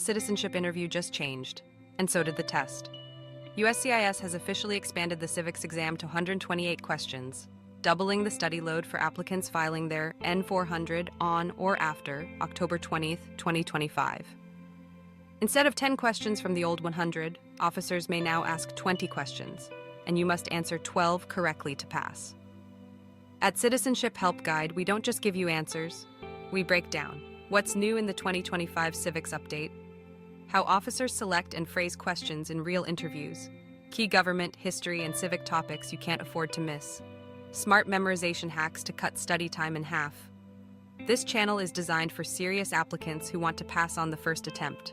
Citizenship interview just changed, and so did the test. USCIS has officially expanded the civics exam to 128 questions, doubling the study load for applicants filing their N400 on or after October 20th, 2025. Instead of 10 questions from the old 100, officers may now ask 20 questions, and you must answer 12 correctly to pass. At Citizenship Help Guide, we don't just give you answers, we break down what's new in the 2025 Civics Update, how officers select and phrase questions in real interviews, key government, history, and civic topics you can't afford to miss, smart memorization hacks to cut study time in half. This channel is designed for serious applicants who want to pass on the first attempt.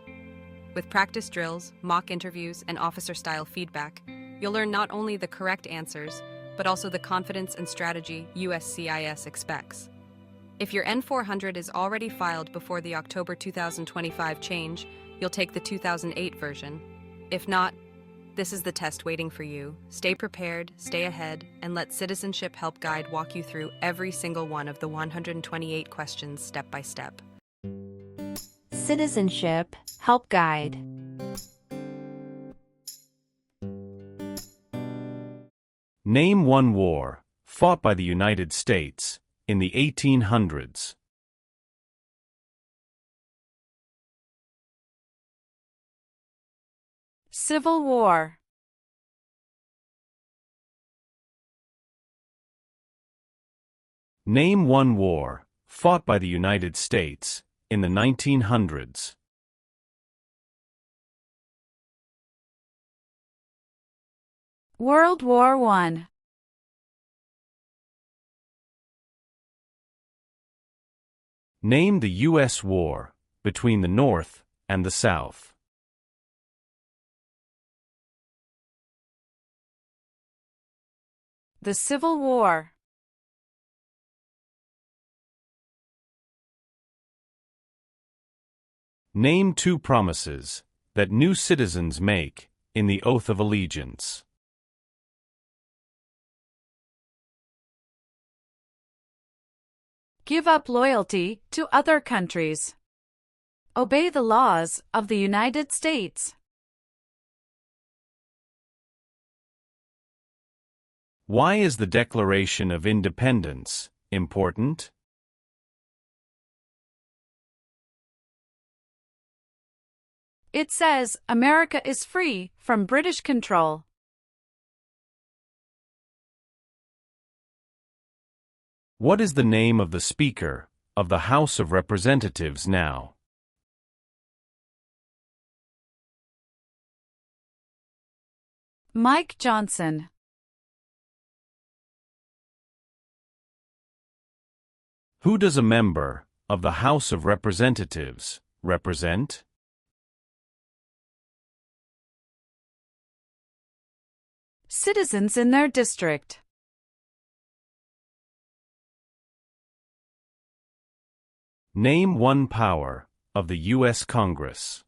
With practice drills, mock interviews, and officer-style feedback, you'll learn not only the correct answers, but also the confidence and strategy USCIS expects. If your N400 is already filed before the October 2025 change, you'll take the 2008 version. If not, this is the test waiting for you. Stay prepared, stay ahead, and let Citizenship Help Guide walk you through every single one of the 128 questions step by step. Citizenship Help Guide. Name one war fought by the United States in the 1800s. Civil War. Name one war fought by the United States in the 1900s. World War I. Name the U.S. war between the North and the South. The Civil War. Name two promises that new citizens make in the Oath of Allegiance. Give up loyalty to other countries. Obey the laws of the United States. Why is the Declaration of Independence important? It says America is free from British control. What is the name of the Speaker of the House of Representatives now? Mike Johnson. Who does a member of the House of Representatives represent? Citizens in their district. Name one power of the U.S. Congress.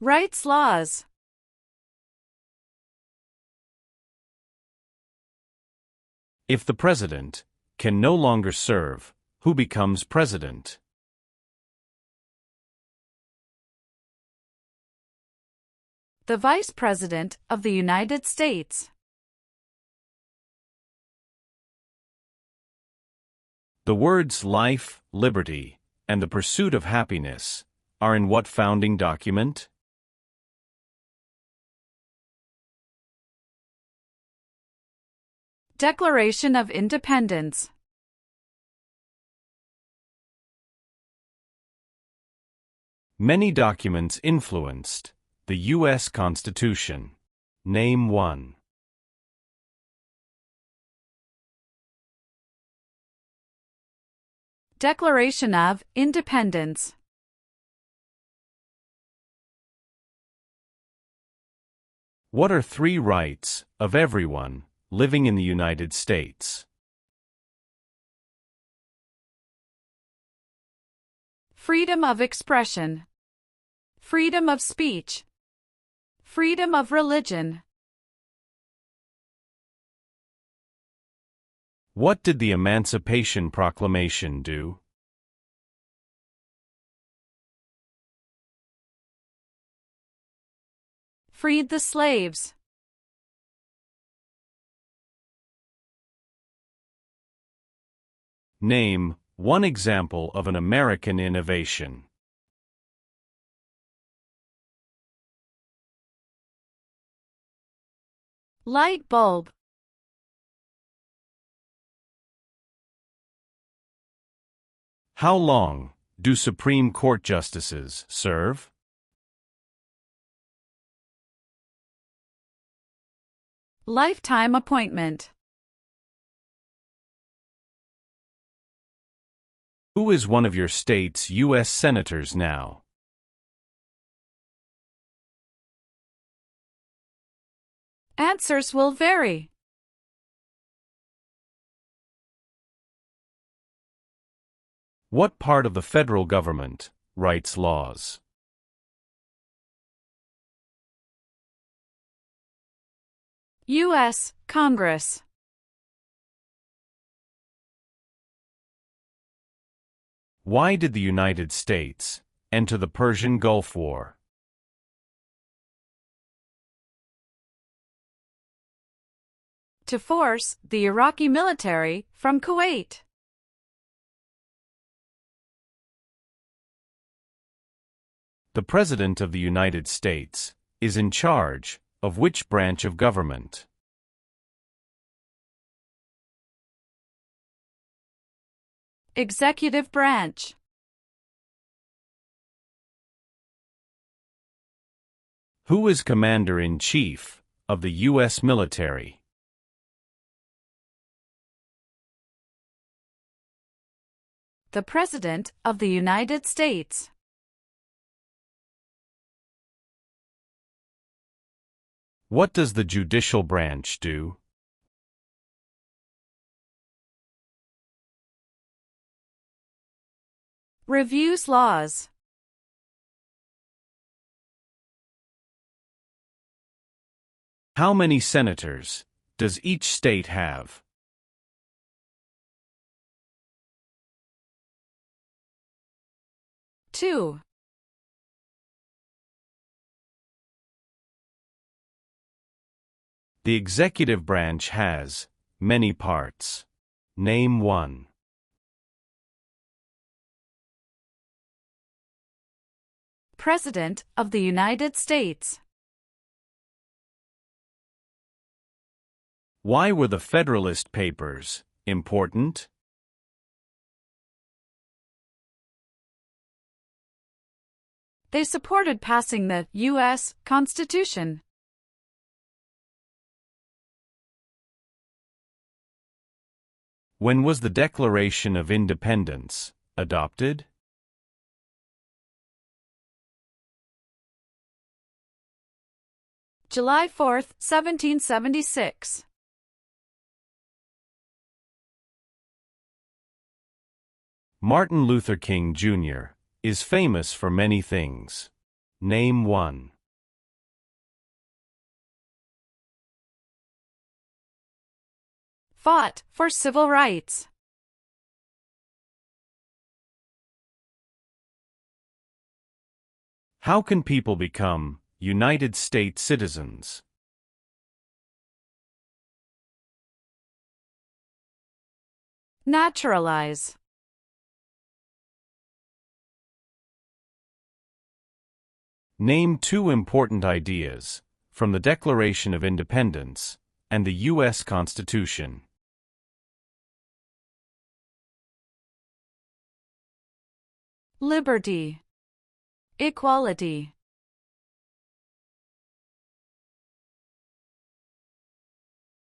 Writes laws. If the president can no longer serve, who becomes president? The Vice President of the United States. The words life, liberty, and the pursuit of happiness are in what founding document? Declaration of Independence. Many documents influenced the U.S. Constitution. Name one. Declaration of Independence. What are three rights of everyone living in the United States? Freedom of expression. Freedom of speech. Freedom of religion. What did the Emancipation Proclamation do? Freed the slaves. Name one example of an American innovation. Light bulb. How long do Supreme Court justices serve? Lifetime appointment. Who is one of your state's U.S. senators now? Answers will vary. What part of the federal government writes laws? U.S. Congress. Why did the United States enter the Persian Gulf War? To force the Iraqi military from Kuwait. The President of the United States is in charge of which branch of government? Executive branch. Who is Commander-in-Chief of the U.S. military? The President of the United States. What does the judicial branch do? Reviews laws. How many senators does each state have? Two. The executive branch has many parts. Name one. President of the United States. Why were the Federalist Papers important? They supported passing the U.S. Constitution. When was the Declaration of Independence adopted? July 4, 1776. Martin Luther King, Jr. is famous for many things. Name one. Fought for civil rights. How can people become United States citizens? Naturalize. Name two important ideas from the Declaration of Independence and the U.S. Constitution. Liberty. Equality.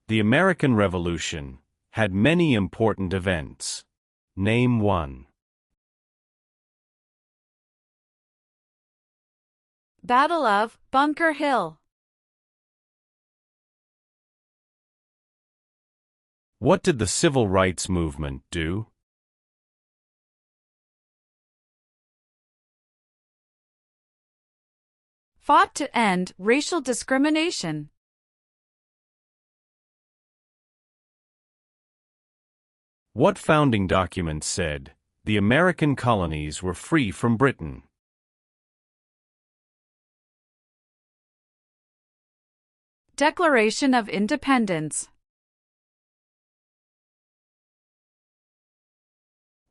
The American Revolution had many important events. Name one. Battle of Bunker Hill. What did the Civil Rights Movement do? Fought to end racial discrimination. What founding document said the American colonies were free from Britain? Declaration of Independence.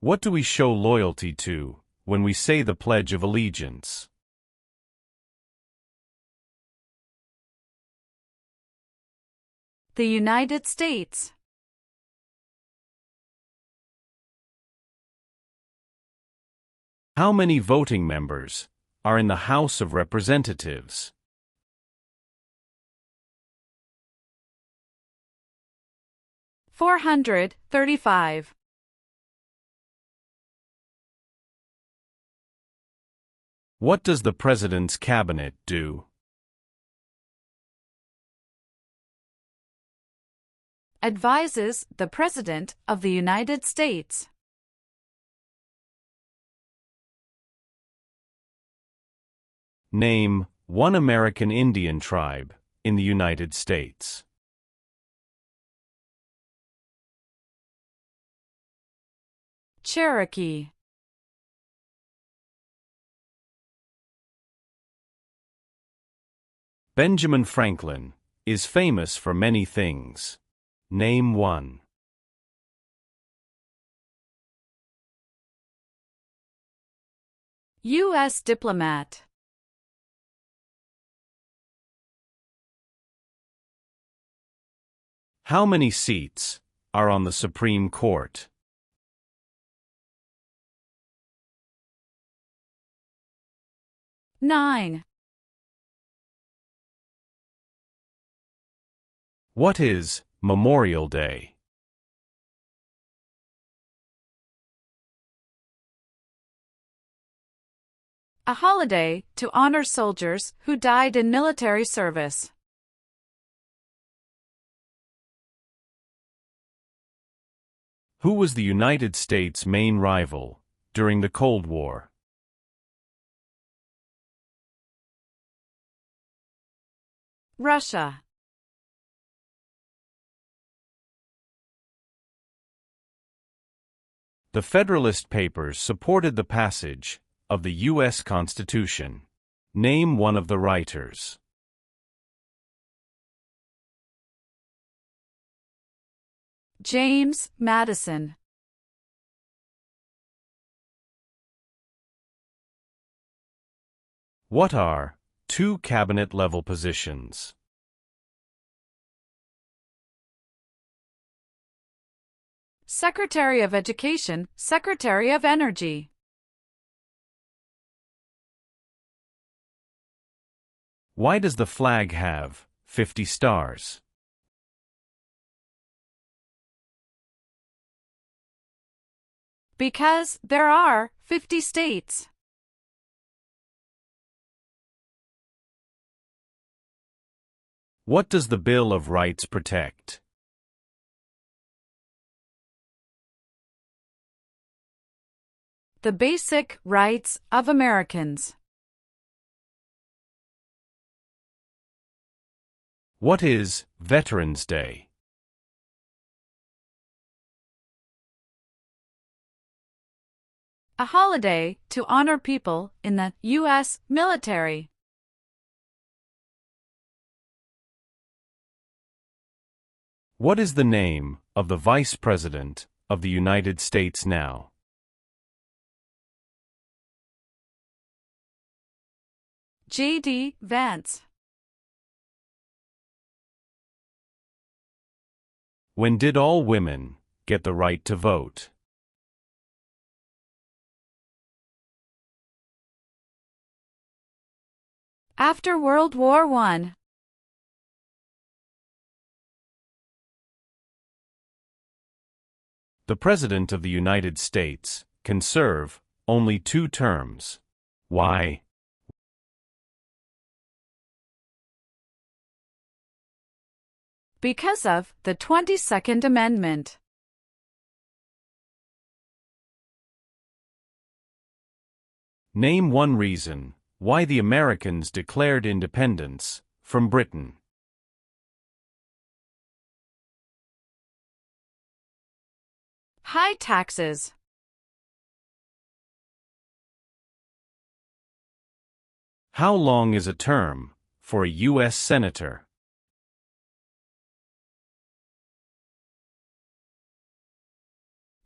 What do we show loyalty to when we say the Pledge of Allegiance? The United States. How many voting members are in the House of Representatives? 435. What does the President's Cabinet do? Advises the President of the United States. Name one American Indian tribe in the United States. Cherokee. Benjamin Franklin is famous for many things. Name one. U.S. diplomat. How many seats are on the Supreme Court? 9. What is Memorial Day? A holiday to honor soldiers who died in military service. Who was the United States' main rival during the Cold War? Russia. The Federalist Papers supported the passage of the U.S. Constitution. Name one of the writers. James Madison. What are two cabinet-level positions? Secretary of Education, Secretary of Energy. Why does the flag have 50 stars? Because there are 50 states. What does the Bill of Rights protect? The basic rights of Americans. What is Veterans Day? A holiday to honor people in the U.S. military. What is the name of the Vice President of the United States now? J.D. Vance. When did all women get the right to vote? After World War I. The President of the United States can serve only 2 terms. Why? Because of the 22nd Amendment. Name one reason why the Americans declared independence from Britain. High taxes. How long is a term for a U.S. Senator?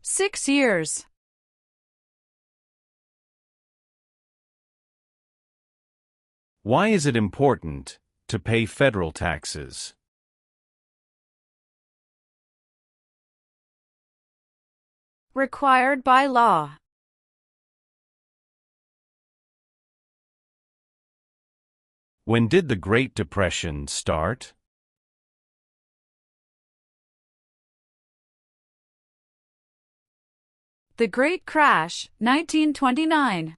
Six years. Why is it important to pay federal taxes? Required by law. When did the Great Depression start? The Great Crash, 1929.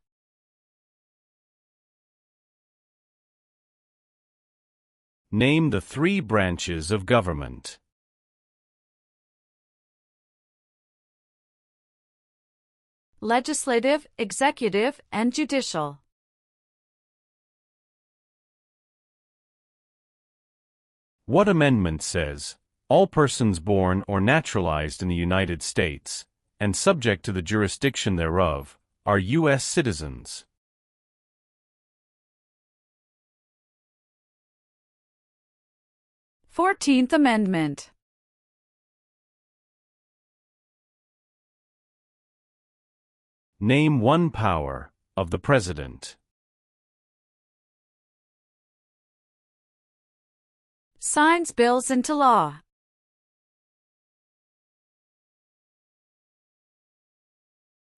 Name the three branches of government. Legislative, executive, and judicial. What amendment says, all persons born or naturalized in the United States, and subject to the jurisdiction thereof, are U.S. citizens? Fourteenth Amendment. Name one power of the President. Signs bills into law.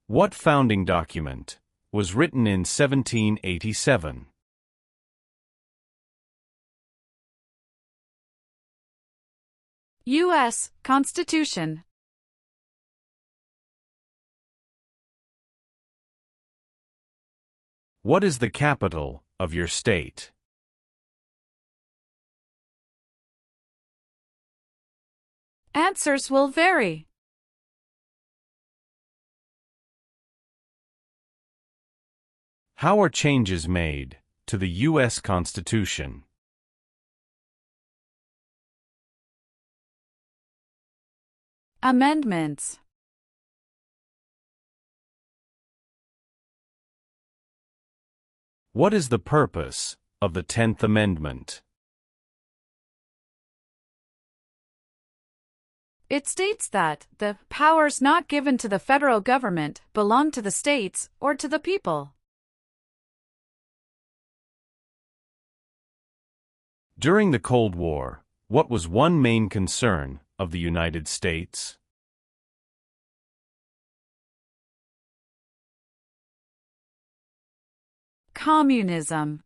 What founding document was written in 1787? U.S. Constitution. What is the capital of your state? Answers will vary. How are changes made to the U.S. Constitution? Amendments. What is the purpose of the 10th Amendment? It states that the powers not given to the federal government belong to the states or to the people. During the Cold War, what was one main concern of the United States? Communism.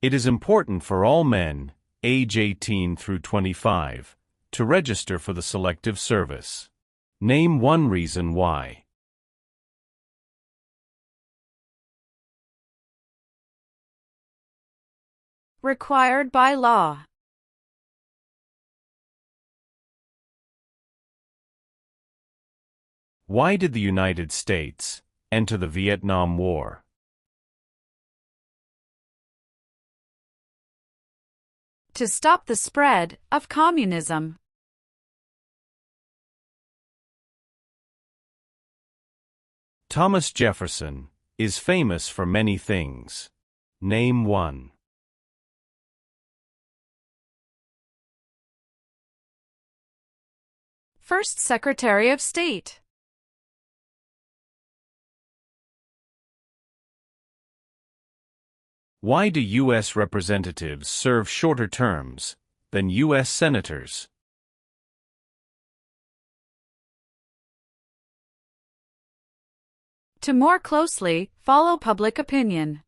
It is important for all men, age 18 through 25, to register for the Selective Service. Name one reason why. Required by law. Why did the United States enter the Vietnam War? To stop the spread of communism. Thomas Jefferson is famous for many things. Name one. First Secretary of State. Why do U.S. representatives serve shorter terms than U.S. senators? To more closely follow public opinion.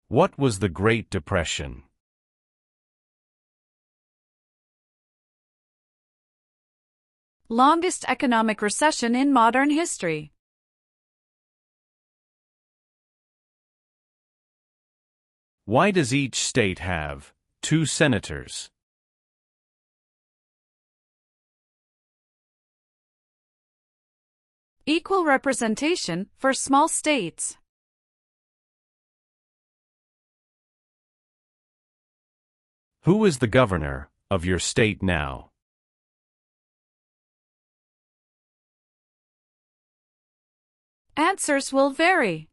What was the Great Depression? Longest economic recession in modern history. Why does each state have 2 senators? Equal representation for small states. Who is the governor of your state now? Answers will vary.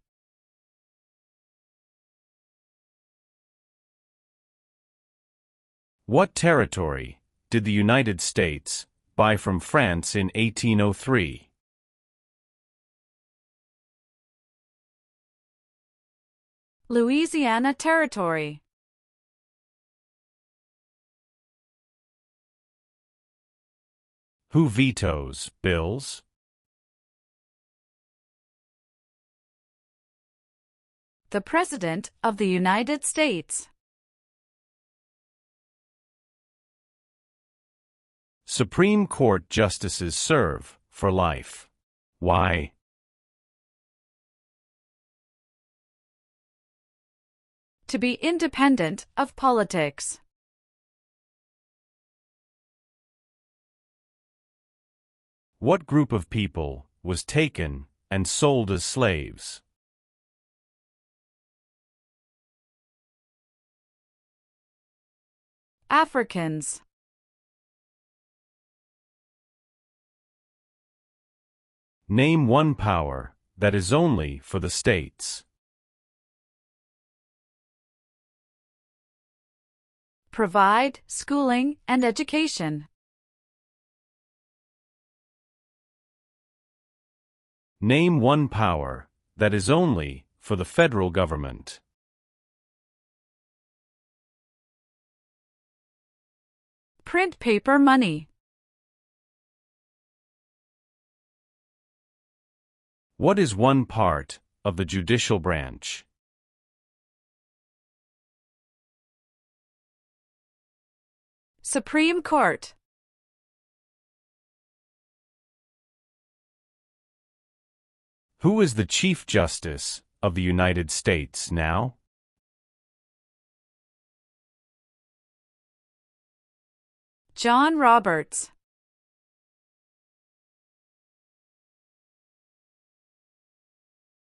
What territory did the United States buy from France in 1803? Louisiana Territory. Who vetoes bills? The President of the United States. Supreme Court justices serve for life. Why? To be independent of politics. What group of people was taken and sold as slaves? Africans. Name one power that is only for the states. Provide schooling and education. Name one power that is only for the federal government. Print paper money. What is one part of the judicial branch? Supreme Court. Who is the Chief Justice of the United States now? John Roberts.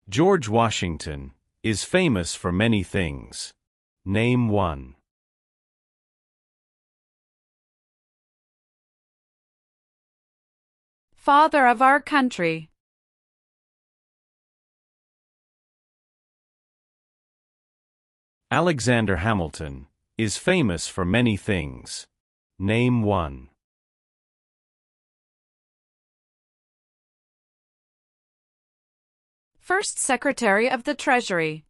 George Washington is famous for many things. Name one. Father of our country. Alexander Hamilton is famous for many things. Name one. First Secretary of the Treasury.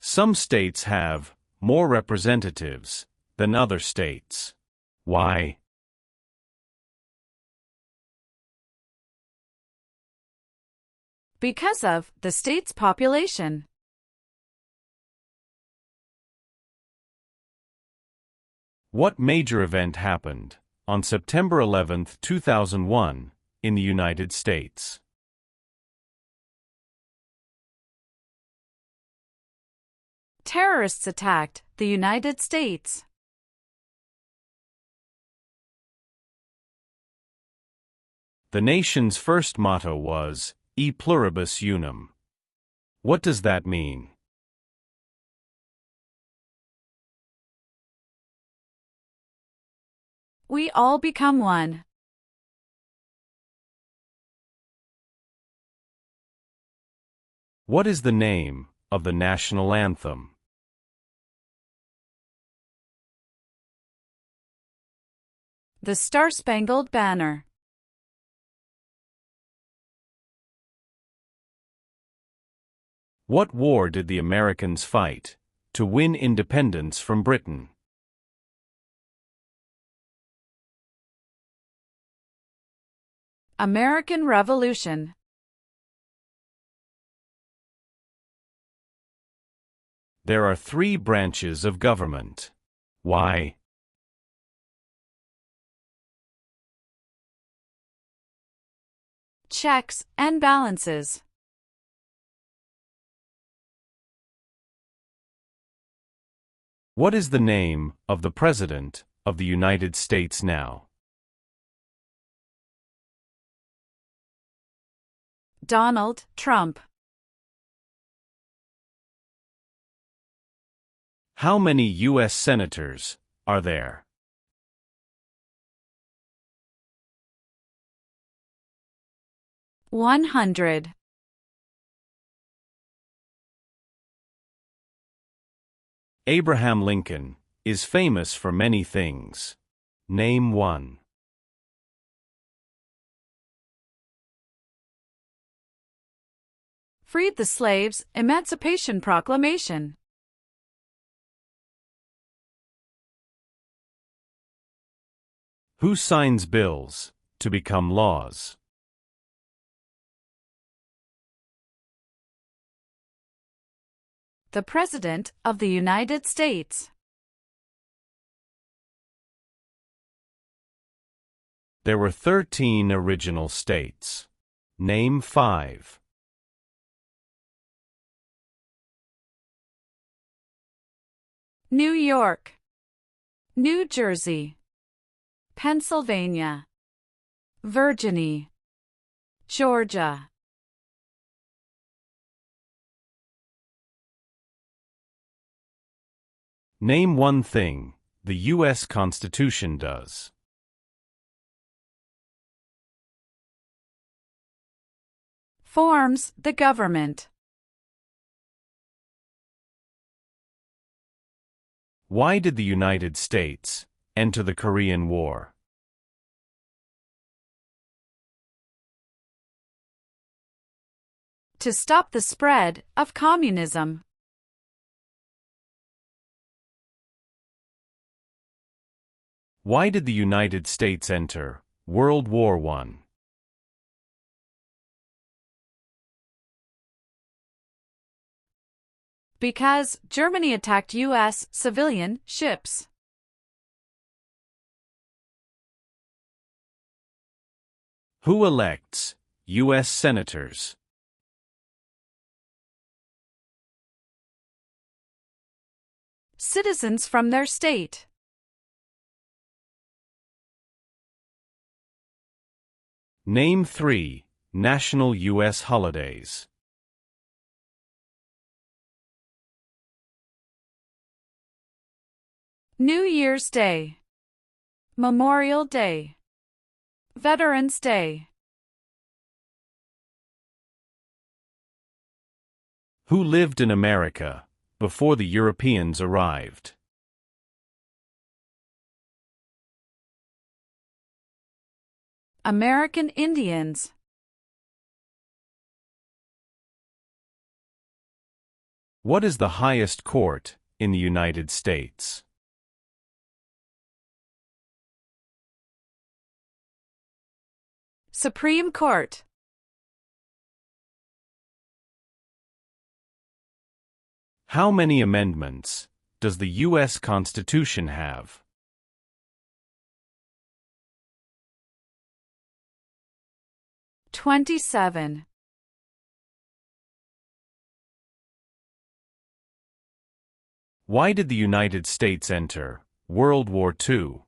Some states have more representatives than other states. Why? Because of the state's population. What major event happened on September 11, 2001, in the United States? Terrorists attacked the United States. The nation's first motto was E pluribus unum. What does that mean? We all become one. What is the name of the national anthem? The Star-Spangled Banner. What war did the Americans fight to win independence from Britain? American Revolution. There are 3 branches of government. Why? Checks and balances. What is the name of the President of the United States now? Donald Trump. How many U.S. senators are there? $100. Abraham Lincoln is famous for many things. Name one. Freed the slaves, Emancipation Proclamation. Who signs bills to become laws? The President of the United States. There were 13 original states. Name 5. New York, New Jersey, Pennsylvania, Virginia, Georgia. Name one thing the U.S. Constitution does. Forms the government. Why did the United States enter the Korean War? To stop the spread of communism. Why did the United States enter World War I? Because Germany attacked U.S. civilian ships. Who elects U.S. senators? Citizens from their state. Name 3 national U.S. holidays. New Year's Day, Memorial Day, Veterans Day. Who lived in America before the Europeans arrived? American Indians. What is the highest court in the United States? Supreme Court. How many amendments does the U.S. Constitution have? $27. Why did the United States enter World War II?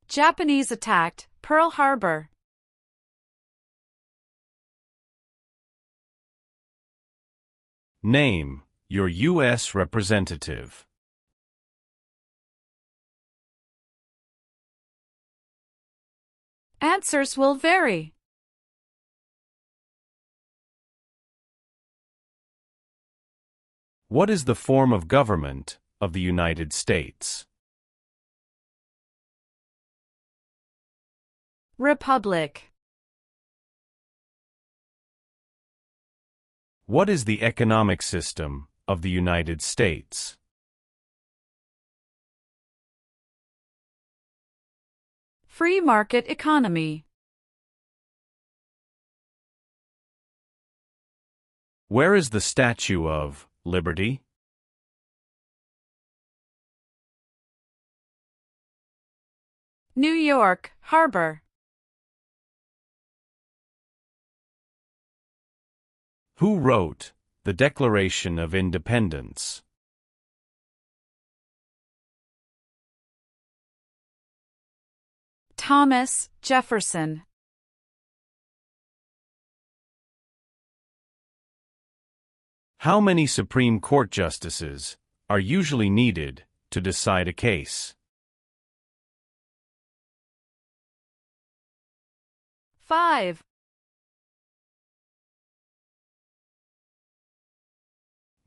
Japanese attacked Pearl Harbor. Name your U.S. representative. Answers will vary. What is the form of government of the United States? Republic. What is the economic system of the United States? Free market economy. Where is the Statue of Liberty? New York Harbor. Who wrote the Declaration of Independence? Thomas Jefferson. How many Supreme Court justices are usually needed to decide a case? 5.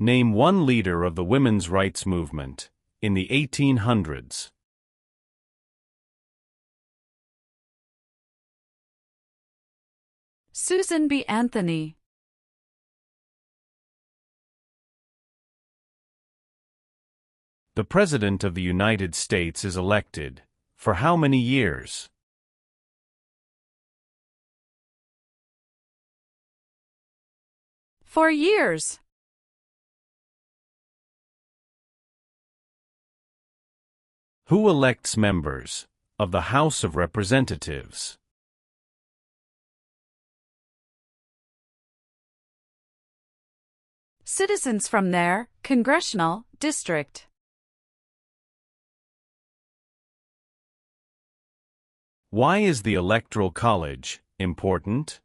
Name one leader of the women's rights movement in the 1800s. Susan B. Anthony. The President of the United States is elected for how many years? 4 years. Who elects members of the House of Representatives? Citizens from their congressional district. Why is the Electoral College important?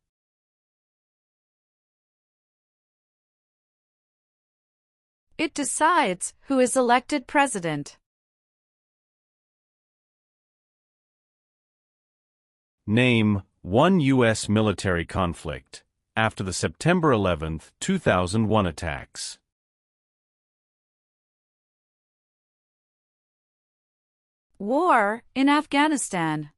It decides who is elected president. Name one U.S. military conflict after the September 11, 2001 attacks. War in Afghanistan.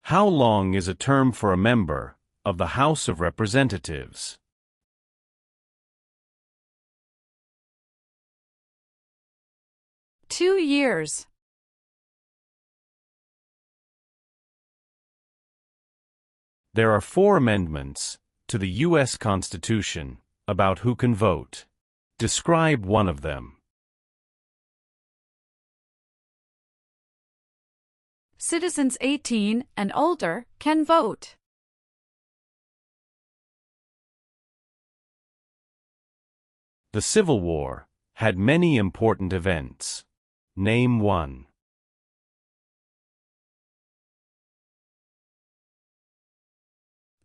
How long is a term for a member of the House of Representatives? 2 years. There are 4 amendments to the U.S. Constitution about who can vote. Describe one of them. Citizens 18 and older can vote. The Civil War had many important events. Name one.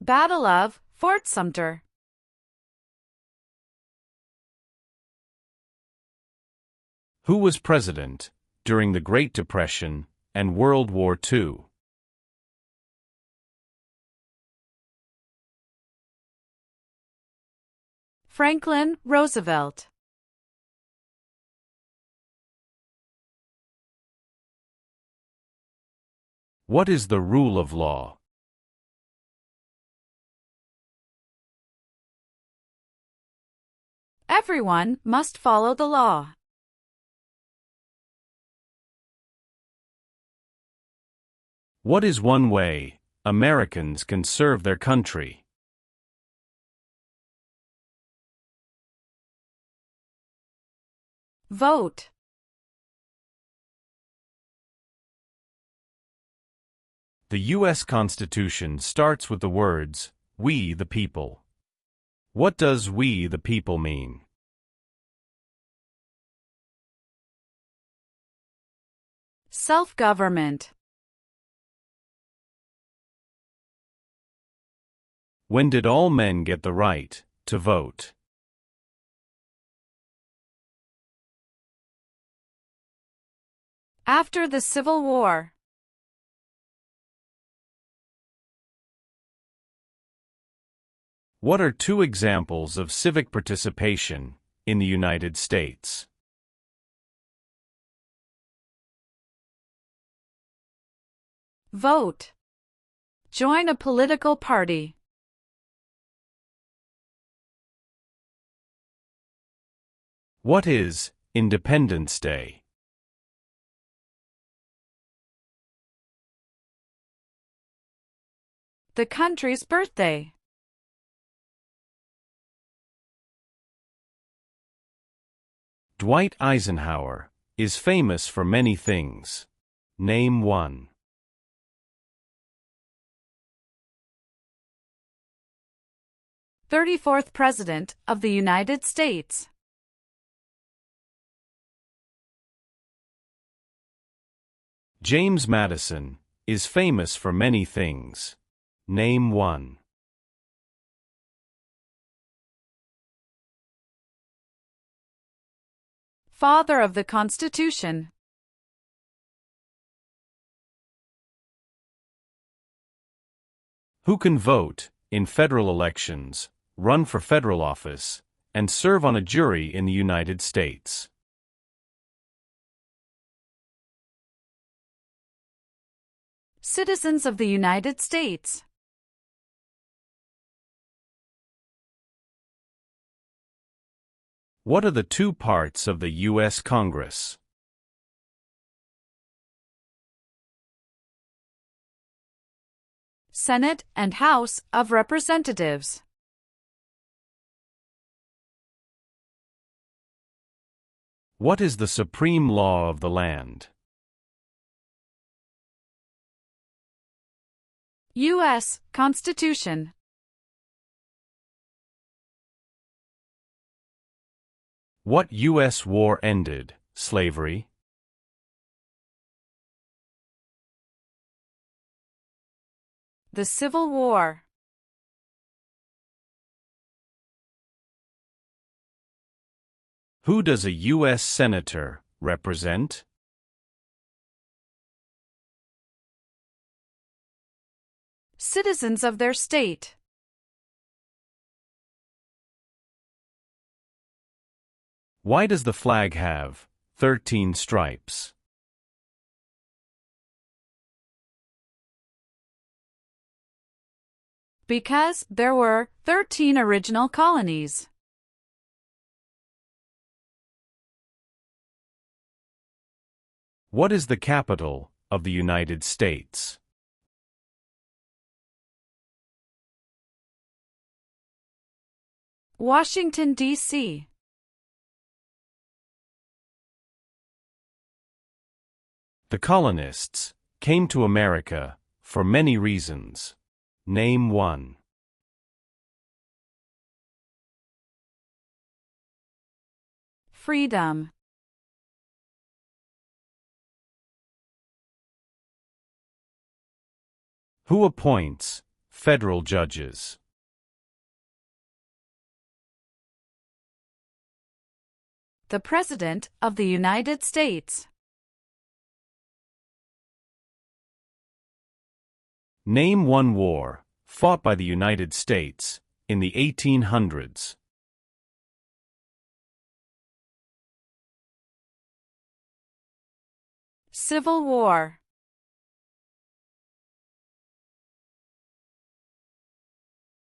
Battle of Fort Sumter. Who was president during the Great Depression and World War II? Franklin Roosevelt. What is the rule of law? Everyone must follow the law. What is one way Americans can serve their country? Vote. The U.S. Constitution starts with the words, "We the people." What does "we the people" mean? Self-government. When did all men get the right to vote? After the Civil War. What are 2 examples of civic participation in the United States? Vote. Join a political party. What is Independence Day? The country's birthday. Dwight Eisenhower is famous for many things. Name one. "34th President of the United States." James Madison is famous for many things. Name one. Father of the Constitution. Who can vote in federal elections, run for federal office, and serve on a jury in the United States? Citizens of the United States. What are the two parts of the U.S. Congress? Senate and House of Representatives. What is the supreme law of the land? U.S. Constitution. What U.S. war ended slavery? The Civil War. Who does a U.S. Senator represent? Citizens of their state. Why does the flag have 13 stripes? Because there were 13 original colonies. What is the capital of the United States? Washington, D.C. The colonists came to America for many reasons. Name one. Freedom. Who appoints federal judges? The President of the United States. Name one war fought by the United States in the 1800s. Civil War.